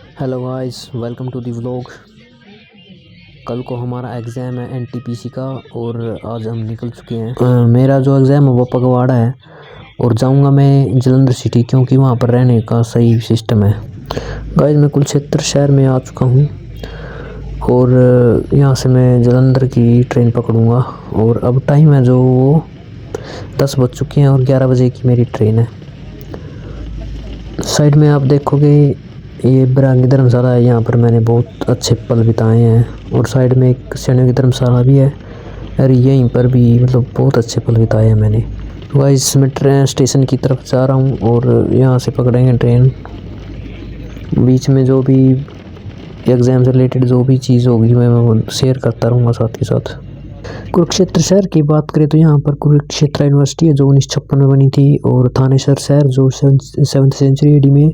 Hello guys, welcome to the vlog. कल को हमारा एग्ज़ाम है एनटीपीसी का और आज हम निकल चुके हैं। मेरा जो एग्ज़ाम है वो फगवाड़ा है और जाऊंगा मैं जलंधर सिटी, क्योंकि वहाँ पर रहने का सही सिस्टम है। गाइस, मैं कुरुक्षेत्र शहर में आ चुका हूँ और यहाँ से मैं जलंधर की ट्रेन पकड़ूँगा और अब टाइम है जो 10 बज चुके हैं और 11 बजे की मेरी ट्रेन है। साइड में आप देखोगे ये बरांगी धर्मशाला है, यहाँ पर मैंने बहुत अच्छे पल बिताए हैं और साइड में एक सैनिक की धर्मशाला भी है और यहीं पर भी मतलब बहुत अच्छे पल बिताए हैं मैंने। गाइस, मैं ट्रेन स्टेशन की तरफ जा रहा हूँ और यहाँ से पकड़ेंगे ट्रेन। बीच में जो भी एग्ज़ाम से रिलेटेड जो भी चीज़ होगी मैं वो शेयर करता रहूँगा साथ के साथ। कुरुक्षेत्र शहर की बात करें तो यहाँ पर कुरुक्षेत्र यूनिवर्सिटी है जो 1956 में बनी थी और थानेसर शहर जो 7th सेंचुरी AD में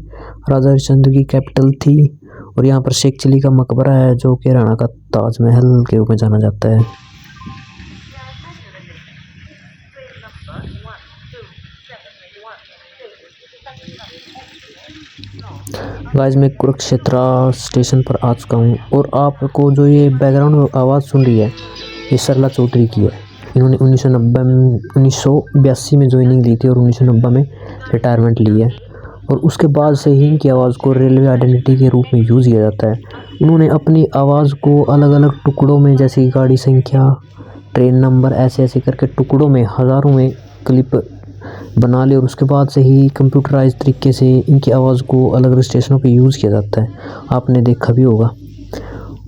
राजा हरिश्चंद्र की कैपिटल थी। और यहाँ पर शेख चिली का मकबरा है जो कि राणा का ताजमहल के रूप में जाना जाता है। गाइस, मैं कुरुक्षेत्र स्टेशन पर आ चुका हूँ और आपको जो ये बैकग्राउंड आवाज़ सुन रही है ये सरला चौधरी की है। इन्होंने 1982 में ज्वाइनिंग ली थी और 1990 में रिटायरमेंट ली है और उसके बाद से ही इनकी आवाज़ को रेलवे आइडेंटिटी के रूप में यूज़ किया जाता है। इन्होंने अपनी आवाज़ को अलग अलग टुकड़ों में, जैसे गाड़ी संख्या, ट्रेन नंबर, ऐसे ऐसे करके टुकड़ों में, हज़ारों में क्लिप बना ली और उसके बाद से ही कंप्यूटराइज तरीके से इनकी आवाज़ को अलग अलग स्टेशनों पे यूज़ किया जाता है। आपने देखा भी होगा।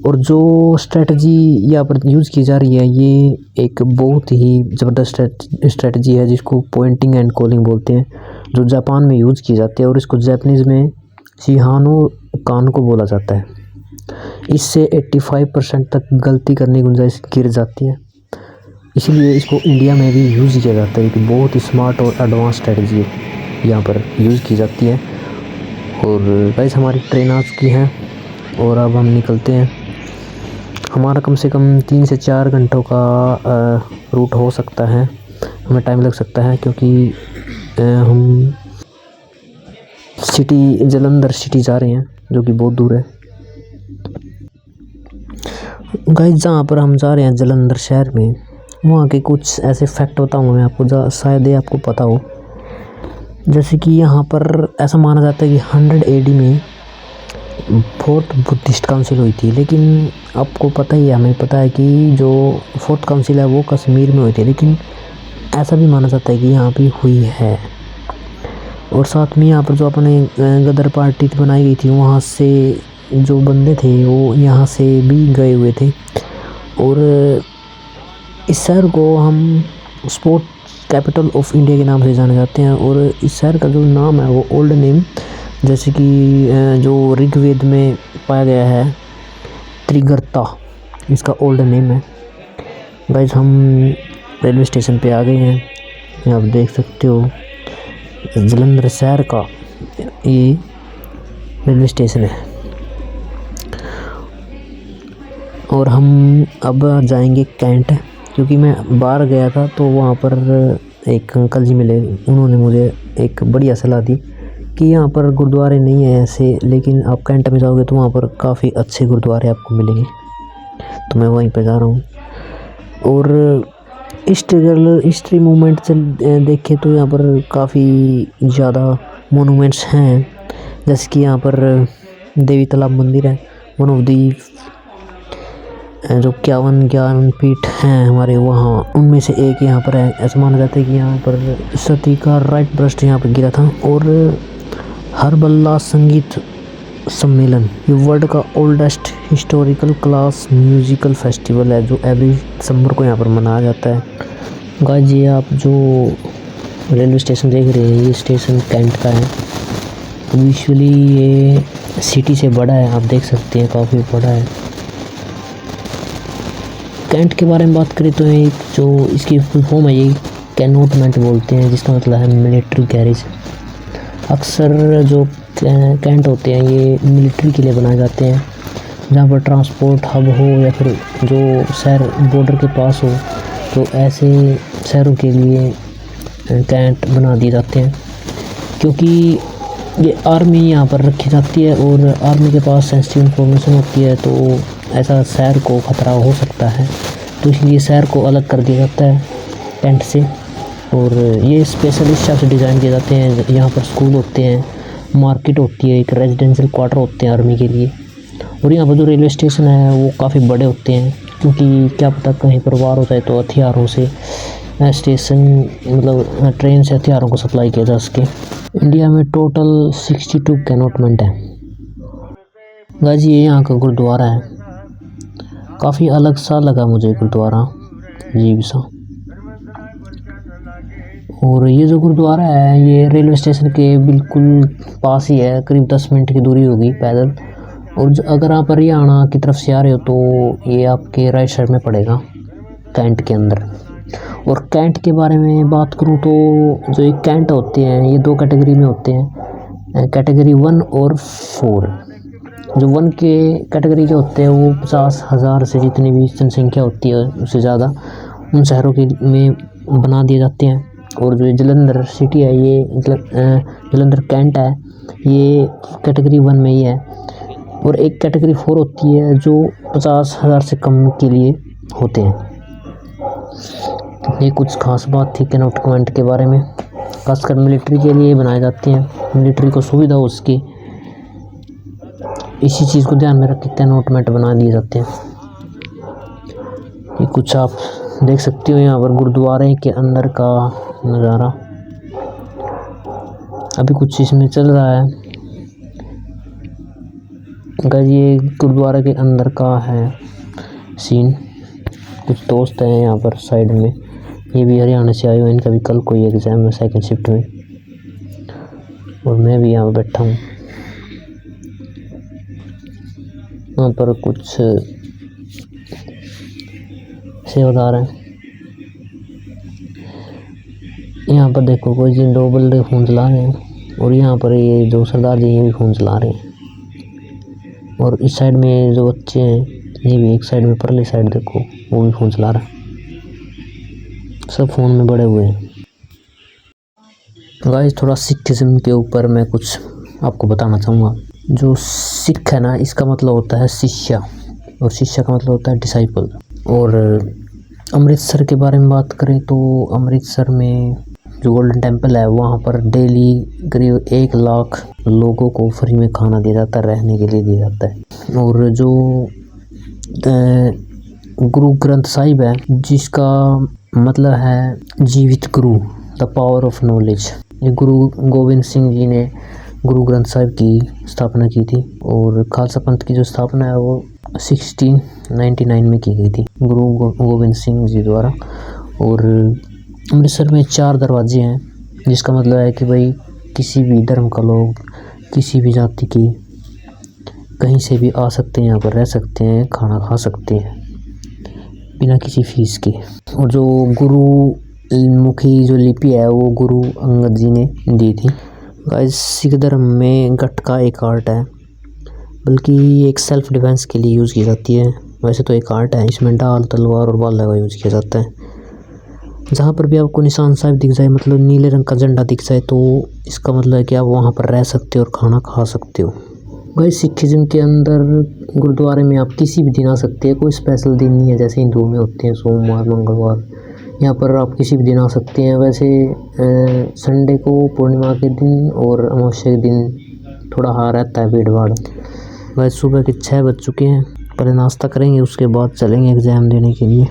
और जो स्ट्रेटजी यहाँ पर यूज़ की जा रही है ये एक बहुत ही ज़बरदस्त स्ट्रेटजी है जिसको पॉइंटिंग एंड कॉलिंग बोलते हैं, जो जापान में यूज़ की जाती है और इसको जापानीज़ में शिहानो कान को बोला जाता है। इससे 85% तक गलती करने की गुंजाइश गिर जाती है, इसीलिए इसको इंडिया में भी यूज़ किया जाता है कि बहुत ही स्मार्ट और एडवांस स्ट्रेटजी यहाँ पर यूज़ की जाती है। और गाइस, हमारी ट्रेन आ चुकी है और अब हम निकलते हैं। हमारा कम से कम 3 से 4 घंटों का रूट हो सकता है, हमें टाइम लग सकता है क्योंकि हम जलंधर सिटी जा रहे हैं जो कि बहुत दूर है। गाइस, जहाँ पर हम जा रहे हैं जलंधर शहर में, वहाँ के कुछ ऐसे फैक्ट बताऊँगा मैं आपको, शायद ये आपको पता हो। जैसे कि यहाँ पर ऐसा माना जाता है कि 100 AD में 4th बुद्धिस्ट काउंसिल हुई थी, लेकिन आपको पता ही है, हमें पता है कि जो 4th काउंसिल है वो कश्मीर में हुई थी, लेकिन ऐसा भी माना जाता है कि यहाँ भी हुई है। और साथ में यहाँ पर जो अपने गदर पार्टी बनाई गई थी, वहाँ से जो बंदे थे वो यहाँ से भी गए हुए थे। और इस शहर को हम स्पोर्ट कैपिटल ऑफ इंडिया के नाम से जाने जाते हैं। और इस शहर का जो नाम है वो ओल्ड नेम, जैसे कि जो ऋग्वेद में पाया गया है, त्रिगर्ता, इसका ओल्ड नेम है। गाइस, हम रेलवे स्टेशन पे आ गए हैं, आप देख सकते हो जलंधर शहर का ये रेलवे स्टेशन है। और हम अब जाएंगे कैंट, क्योंकि मैं बाहर गया था तो वहाँ पर एक अंकल जी मिले, उन्होंने मुझे एक बढ़िया सलाह दी कि यहाँ पर गुरुद्वारे नहीं है ऐसे, लेकिन आप कैंट में जाओगे तो वहाँ पर काफ़ी अच्छे गुरुद्वारे आपको मिलेंगे, तो मैं वहीं पे जा रहा हूँ। और हिस्ट्री मूवमेंट से देखें तो यहाँ पर काफ़ी ज़्यादा मोनूमेंट्स हैं, जैसे कि यहाँ पर देवी तालाब मंदिर है, वन ऑफ दी जो 51 ज्ञान पीठ हैं हमारे, वहाँ उनमें से एक यहाँ पर है। ऐसा माना जाता है कि यहाँ पर सती का राइट ब्रेस्ट यहाँ पर गिरा था। और हरबल्ला संगीत सम्मेलन, ये वर्ल्ड का oldest historical class musical festival है जो एवरी दिसंबर को यहाँ पर मनाया जाता है। गाइस, ये आप जो रेलवे स्टेशन देख रहे हैं ये स्टेशन कैंट का है। विजुअली ये सिटी से बड़ा है, आप देख सकते हैं काफ़ी बड़ा है। कैंट के बारे में बात करें तो एक जो इसकी फुल फॉर्म है ये कैनोटमेंट बोलते हैं, जिसका मतलब है मिलिट्री गैरेज। अक्सर जो कैंट होते हैं ये मिलिट्री के लिए बनाए जाते हैं, जहाँ पर ट्रांसपोर्ट हब हो या फिर जो शहर बॉर्डर के पास हो, तो ऐसे शहरों के लिए कैंट बना दिए जाते हैं। क्योंकि ये आर्मी यहाँ पर रखी जाती है और आर्मी के पास सेंसिटिव इंफॉर्मेशन होती है, तो ऐसा शहर को ख़तरा हो सकता है, तो इसलिए शहर को अलग कर दिया जाता है टेंट से। और ये स्पेशल इस हिसाब से डिज़ाइन किए जाते हैं। यहाँ पर स्कूल होते हैं, मार्केट होती है, एक रेजिडेंशियल क्वार्टर होते हैं आर्मी के लिए। और यहाँ पर जो रेलवे स्टेशन है वो काफ़ी बड़े होते हैं, क्योंकि क्या पता कहीं पर वार हो जाए तो हथियारों से स्टेशन मतलब ट्रेन से हथियारों को सप्लाई किया जा सके। इंडिया में टोटल 62 कैनोटमेंट है। गाइस ये यहाँ का गुरुद्वारा है, काफ़ी अलग सा लगा मुझे गुरुद्वारा, अजीब सा। और ये जो गुरुद्वारा है ये रेलवे स्टेशन के बिल्कुल पास ही है, करीब 10 मिनट की दूरी होगी पैदल। और अगर आप हरियाणा की तरफ से आ रहे हो तो ये आपके राइट साइड में पड़ेगा, कैंट के अंदर। और कैंट के बारे में बात करूँ तो जो ये कैंट होते हैं ये 2 कैटेगरी में होते हैं, कैटेगरी 1 और 4। जो 1 के कैटेगरी के होते हैं वो 50,000 से जितनी भी जनसंख्या होती है उससे ज़्यादा उन शहरों के में बना दिए जाते हैं। और जो जलंधर सिटी है ये जलंधर कैंट है ये कैटेगरी 1 में ही है। और एक कैटेगरी 4 होती है जो 50,000 से कम के लिए होते हैं। ये कुछ खास बात थी कैनोटमेंट के बारे में, खासकर मिलिट्री के लिए बनाए जाते हैं, मिलिट्री को सुविधा हो उसकी, इसी चीज़ को ध्यान में रख के कैनोटमेंट बना दिए जाते हैं। ये कुछ आप देख सकते हो यहाँ पर गुरुद्वारे के अंदर का नज़ारा, अभी कुछ इसमें चल रहा है। गाइस ये गुरुद्वारे के अंदर का है सीन। कुछ दोस्त हैं यहाँ पर साइड में, ये भी हरियाणा से आए हुए हैं, इनका भी कल कोई एग्ज़ाम है 2nd शिफ्ट में, और मैं भी यहाँ बैठा हूँ। यहाँ पर कुछ सेवादार हैं, यहाँ पर देखो कोई जी 2 बंदे फ़ोन चला रहे हैं, और यहाँ पर ये जो सरदार जी ये भी फ़ोन चला रहे हैं। और इस साइड में जो बच्चे हैं ये भी एक साइड में परली साइड देखो वो भी फ़ोन चला रहा है, सब फ़ोन में बड़े हुए हैं। गाइस थोड़ा सिखिज़्म के ऊपर मैं कुछ आपको बताना चाहूँगा। जो सिख है ना इसका मतलब होता है शिष्य, और शिष्य का मतलब होता है डिसाइपल। और अमृतसर के बारे में बात करें तो अमृतसर में जो गोल्डन टेम्पल है वहाँ पर डेली करीब 1 लाख लोगों को फ्री में खाना दिया जाता है, रहने के लिए दिया जाता है। और जो गुरु ग्रंथ साहिब है जिसका मतलब है जीवित गुरु, द पावर ऑफ नॉलेज, ये गुरु गोविंद सिंह जी ने गुरु ग्रंथ साहिब की स्थापना की थी। और खालसा पंथ की जो स्थापना है वो 1699 में की गई थी गुरु गोविंद सिंह जी द्वारा। और अमृतसर में 4 दरवाजे हैं, जिसका मतलब है कि भाई किसी भी धर्म का लोग, किसी भी जाति की कहीं से भी आ सकते हैं, यहाँ पर रह सकते हैं, खाना खा सकते हैं बिना किसी फीस के। और जो गुरु मुखी जो लिपि है वो गुरु अंगद जी ने दी थी। गाइस सिख धर्म में गटका एक आर्ट है, बल्कि एक सेल्फ डिफेंस के लिए यूज़ की जाती है। वैसे तो एक आर्ट है, इसमें ढाल, तलवार और भाला का यूज़ किया जाता है। जहाँ पर भी आपको निशान साहिब दिख जाए, मतलब नीले रंग का झंडा दिख जाए, तो इसका मतलब है कि आप वहाँ पर रह सकते हो और खाना खा सकते हो। भाई सिखिज़्म के अंदर गुरुद्वारे में आप किसी भी दिन आ सकते हैं, कोई स्पेशल दिन नहीं है जैसे हिंदुओं में होते हैं सोमवार मंगलवार, यहाँ पर आप किसी भी दिन आ सकते हैं। वैसे संडे को, पूर्णिमा के दिन और अमावस्या के दिन थोड़ा हाँ रहता है भीड़ भाड़। वैसे सुबह के 6 बज चुके हैं, पहले नाश्ता करेंगे उसके बाद चलेंगे एग्ज़ाम देने के लिए।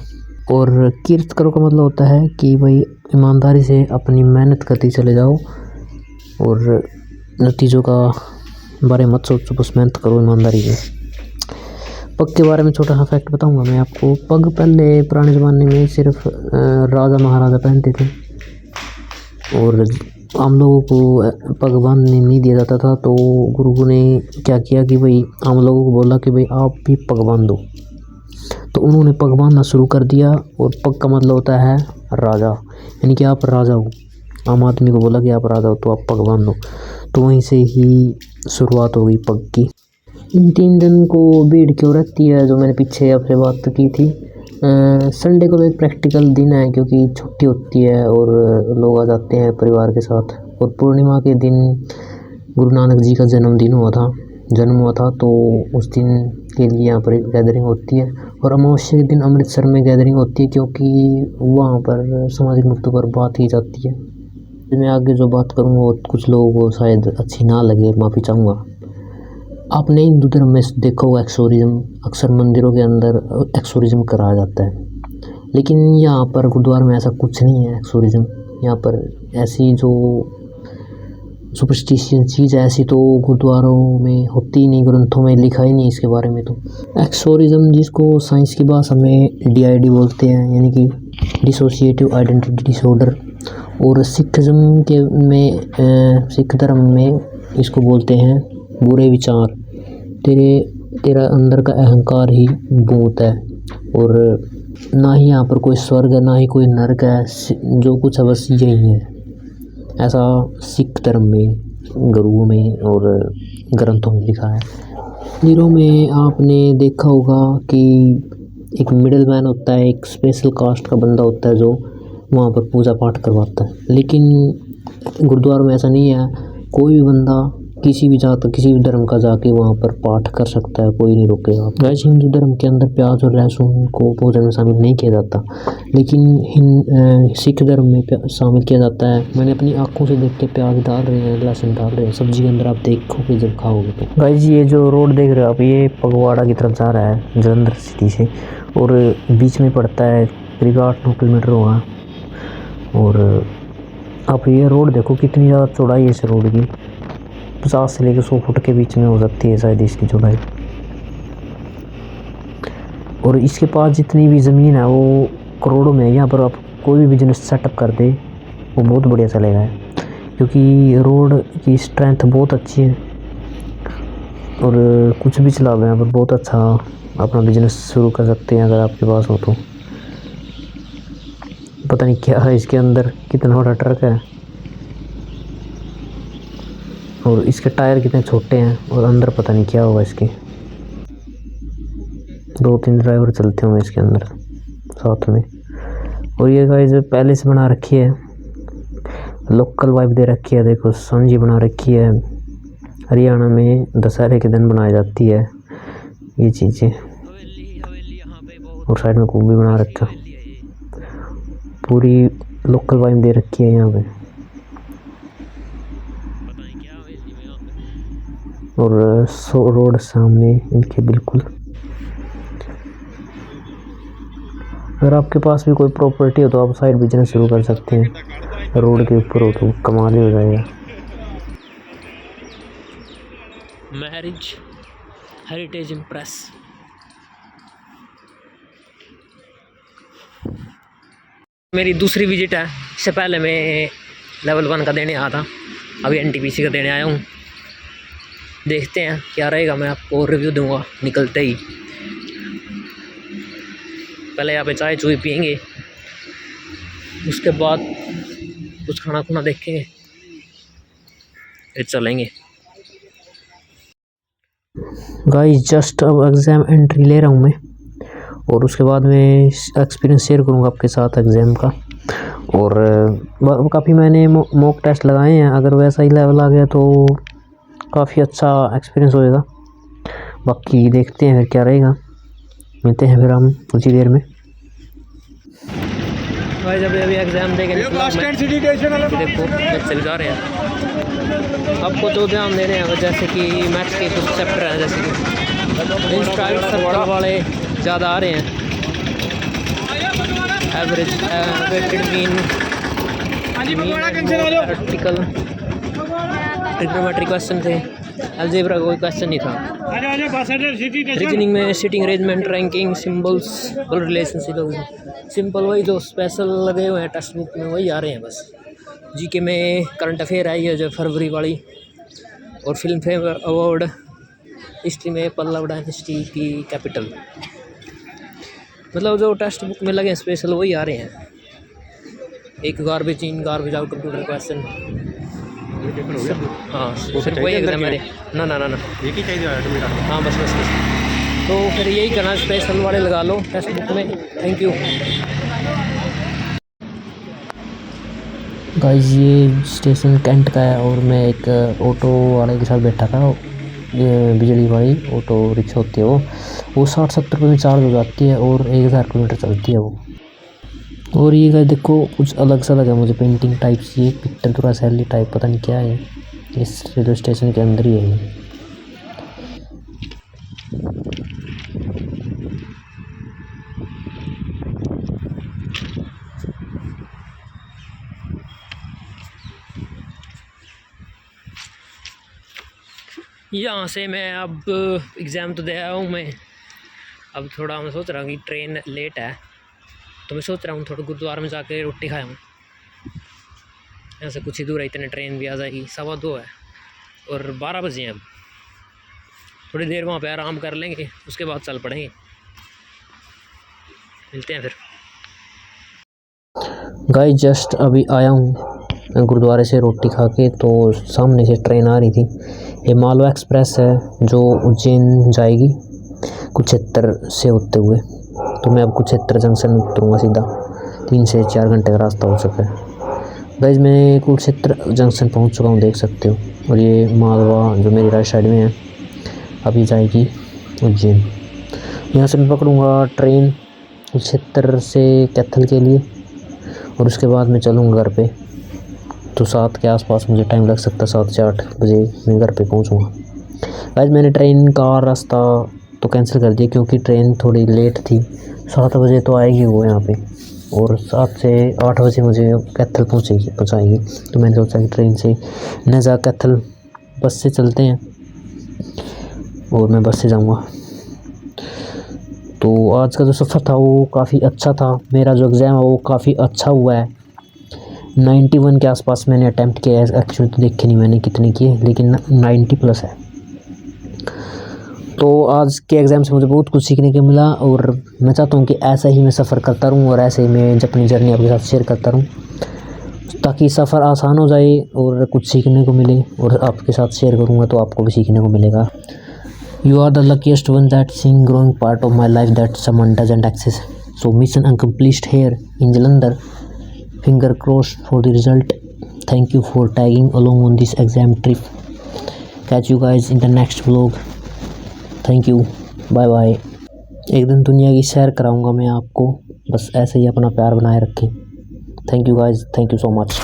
और कीर्त करो का मतलब होता है कि भाई ईमानदारी से अपनी मेहनत करती चले जाओ और नतीजों का बारे में मत सोचो, बस मेहनत करो ईमानदारी से। पग के बारे में छोटा सा फैक्ट बताऊंगा मैं आपको। पग पहले पुराने ज़माने में सिर्फ राजा महाराजा पहनते थे, और आम लोगों को पग बांधने नहीं दिया जाता था। तो गुरु ने क्या किया कि भाई आम लोगों को बोला कि भाई आप भी पग बांध दो, तो उन्होंने पग बांधना शुरू कर दिया। और पग का मतलब होता है राजा, यानी कि आप राजा हो। आम आदमी को बोला कि आप राजा हो तो आप पग बांध दो, तो वहीं से ही शुरुआत हो गई पग की। इन 3 दिन को भीड़ क्यों रहती है, जो मैंने पीछे आपसे बात की थी। संडे को तो एक प्रैक्टिकल दिन है क्योंकि छुट्टी होती है और लोग आ जाते हैं परिवार के साथ। और पूर्णिमा के दिन गुरु नानक जी का जन्म हुआ था तो उस दिन के लिए यहाँ पर एक गैदरिंग होती है। और अमावस्या के दिन अमृतसर में गैदरिंग होती है क्योंकि वहाँ पर सामाजिक मुद्दों पर बात की जाती है। मैं आगे जो बात करूँगा वो कुछ लोगों को शायद अच्छी ना लगे, माफ़ी चाहूँगा। आपने हिंदू धर्म में देखा होगा एक्सोरिज्म, अक्सर मंदिरों के अंदर एक्सोरिज्म कराया जाता है, लेकिन यहाँ पर गुरुद्वारा में ऐसा कुछ नहीं है एक्सोरिज्म। यहाँ पर ऐसी जो सुपरस्टिशियन चीज़ ऐसी तो गुरुद्वारों में होती ही नहीं, ग्रंथों में लिखा ही नहीं इसके बारे में। तो एक्सोरिज्म जिसको साइंस की भाषा में DID बोलते हैं, यानी कि डिसोसिएटिव आइडेंटिटी डिसऑर्डर, और सिख धर्म में इसको बोलते हैं बुरे विचार। तेरा अंदर का अहंकार ही भूत है, और ना ही यहाँ पर कोई स्वर्ग है ना ही कोई नरक है, जो कुछ है बस यही है। ऐसा सिख धर्म में, गुरुओं में और ग्रंथों में लिखा है। मंदिरों में आपने देखा होगा कि एक मिडिल मैन होता है, एक स्पेशल कास्ट का बंदा होता है जो वहाँ पर पूजा पाठ करवाता है, लेकिन गुरुद्वारा में ऐसा नहीं है। कोई भी बंदा किसी भी जात किसी भी धर्म का जाके वहाँ पर पाठ कर सकता है, कोई नहीं रोकेगा। वैसे हिंदू धर्म के अंदर प्याज और लहसुन को भोजन में शामिल नहीं किया जाता, लेकिन सिख धर्म में शामिल किया जाता है। मैंने अपनी आंखों से देख के प्याज डाल रहे हैं, लहसुन डाल रहे हैं सब्जी के अंदर, आप देखोगे जब खाओगे तो। गाइस ये जो रोड देख रहे हो आप, ये फगवाड़ा की तरफ जा रहा है जलंधर सिटी से, और बीच में पड़ता है करीब 8-9 किलोमीटर होगा। और आप ये रोड देखो कितनी ज़्यादा चौड़ाई है इस रोड की, 50 से लेकर 100 फुट के बीच में हो सकती है शायद इसकी चौड़ाई। और इसके पास जितनी भी ज़मीन है वो करोड़ों में है। यहाँ पर आप कोई भी बिजनेस सेटअप कर दे वो बहुत बढ़िया चलेगा है, क्योंकि रोड की स्ट्रेंथ बहुत अच्छी है, और कुछ भी चला हुआ है यहाँ पर बहुत अच्छा अपना बिजनेस शुरू कर सकते हैं अगर आपके पास हो तो। पता नहीं क्या है इसके अंदर, कितना बड़ा ट्रक है, और इसके टायर कितने छोटे हैं, और अंदर पता नहीं क्या होगा इसके। 2-3 ड्राइवर चलते होंगे इसके अंदर साथ में। और ये गाइस पहले से बना रखी है, लोकल वाइब दे रखी है। देखो सांझी बना रखी है, हरियाणा में दशहरे के दिन बनाई जाती है ये चीज़ें। और साइड में कुक भी बना रखा, पूरी लोकल वाइब दे रखी है यहाँ पे। और रोड सामने इनके बिल्कुल। अगर आपके पास भी कोई प्रॉपर्टी हो तो आप साइड बिजनेस शुरू कर सकते हैं, रोड के ऊपर हो तो कमाल ही हो जाएगा। Marriage heritage impress. मेरी दूसरी विजिट है, इससे पहले मैं लेवल 1 का देने आया था, अभी NTPC का देने आया हूँ। देखते हैं क्या रहेगा, मैं आपको रिव्यू दूंगा निकलते ही। पहले यहाँ पे चाय चूई पियेंगे, उसके बाद कुछ खाना खुना देखेंगे, फिर चलेंगे। गाइस जस्ट अब एग्ज़ाम एंट्री ले रहा हूँ मैं, और उसके बाद मैं एक्सपीरियंस शेयर करूँगा आपके साथ एग्ज़ाम का। और काफ़ी मैंने मॉक टेस्ट लगाए हैं, अगर वैसा ही लेवल आ गया तो काफ़ी अच्छा एक्सपीरियंस होएगा। बाकी देखते हैं फिर क्या रहेगा, मिलते हैं फिर हम कुछ ही देर में। भाई जब अभी एग्ज़ाम देके निकला मैं, देखो चल जा रहे हैं। आपको जो एग्ज़ाम देने हैं जैसे कि मैथ्स के कुछ चैप्टर हैं, जैसे कि इंस्ट्राइड सर्कल वाले ज़्यादा आ रहे हैं, average weighted mean article trigonometry question थे, अलजेब्रा का कोई क्वेश्चन नहीं था। रीजनिंग में सिटिंग अरेंजमेंट, रैंकिंग, सिंबल्स और रिलेशनशिप, सिंपल वही जो स्पेशल लगे हुए हैं टेक्स्ट बुक में वही आ रहे हैं बस। जीके में करंट अफेयर आई है जो फरवरी वाली, और फिल्म फेयर अवार्ड, हिस्ट्री में पल्लव डायनेस्टी की कैपिटल, मतलब जो टेक्स्ट बुक में लगे स्पेशल वही आ रहे हैं। एक garbage in garbage out computer question. हाँ सिर्फ वही एग्जाम मेरे ना एक ही चाहिए। हाँ बस तो फिर यही करना, स्पेशल वाले लगा लो टेक्स्ट बुक में। Thank you. गाइस ये स्टेशन कैंट का है और मैं एक ऑटो वाले के साथ बैठा था। ये बिजली वाली ऑटो रिक्शा होती है वो 60-70 रुपये में चार्ज हो जाती है और 1000 किलोमीटर चलती है वो। और ये गाइस देखो कुछ अलग सा लगा मुझे, पेंटिंग टाइप सी, पिक्चर थोड़ा सैली टाइप, पता नहीं क्या है। इस रेलवे स्टेशन के अंदर ही है ये। यहाँ से मैं अब एग्ज़ाम तो दे आया हूँ मैं। अब थोड़ा मैं सोच रहा हूँ कि ट्रेन लेट है तो मैं सोच रहा हूँ थोड़ा गुरुद्वारा में जाके रोटी खाया हूँ। यहाँ से कुछ ही दूर है, इतने ट्रेन भी आ जाएगी। 2:15 है और 12 बजे हैं। अब थोड़ी देर वहाँ पे आराम कर लेंगे, उसके बाद चल पड़ेंगे। मिलते हैं फिर। गाइस जस्ट अभी आया हूँ गुरुद्वारे से रोटी खा के, तो सामने से ट्रेन आ रही थी। ये मालवा एक्सप्रेस है जो उज्जैन जाएगी कुरुक्षेत्र से होते हुए। तो मैं अब कुरुक्षेत्र जंक्शन उतरूँगा सीधा। 3 से 4 घंटे का रास्ता हो चुका है। गाइस मैं कुरुक्षेत्र जंक्शन पहुंच चुका हूं, देख सकते हो। और ये मालवा जो मेरी राइट साइड में है अभी जाएगी उज्जैन। यहाँ से मैं पकड़ूंगा ट्रेन कुरुक्षेत्र से कैथल के लिए और उसके बाद मैं चलूँगा घर पे। तो 7 के आसपास मुझे टाइम लग सकता है, 7 से 8 बजे मैं घर पे पहुँचूँगा। गाइस मैंने ट्रेन का रास्ता तो कैंसिल कर दिया क्योंकि ट्रेन थोड़ी लेट थी। 7 बजे तो आएगी वो यहाँ पे और 7 से 8 बजे मुझे कैथल पहुँचाएगी। तो मैंने सोचा कि ट्रेन से न जा कैथल बस से चलते हैं और मैं बस से जाऊँगा। तो आज का जो सफ़र था वो काफ़ी अच्छा था। मेरा जो एग्ज़ाम है वो काफ़ी अच्छा हुआ है। 91 के आसपास मैंने अटैम्प्ट किया है। एक्चुअली तो देखे नहीं मैंने कितने किए, लेकिन 90 प्लस है। तो आज के एग्ज़ाम से मुझे बहुत कुछ सीखने को मिला और मैं चाहता हूँ कि ऐसा ही मैं सफ़र करता रहूँ और ऐसे ही मैं अपनी जर्नी आपके साथ शेयर करता रहूँ ताकि सफ़र आसान हो जाए और कुछ सीखने को मिले। और आपके साथ शेयर करूँगा तो आपको भी सीखने को मिलेगा। You are the luckiest one that seeing growing part of my life that someone doesn't access. So mission accomplished here in Jalandhar. Finger crossed for the result. Thank you for tagging along on this exam trip. Catch you guys in the next vlog. Thank you. Bye bye. एक दिन दुनिया की सैर कराऊंगा मैं आपको, बस ऐसे ही अपना प्यार बनाए रखें। Thank you guys. Thank you so much.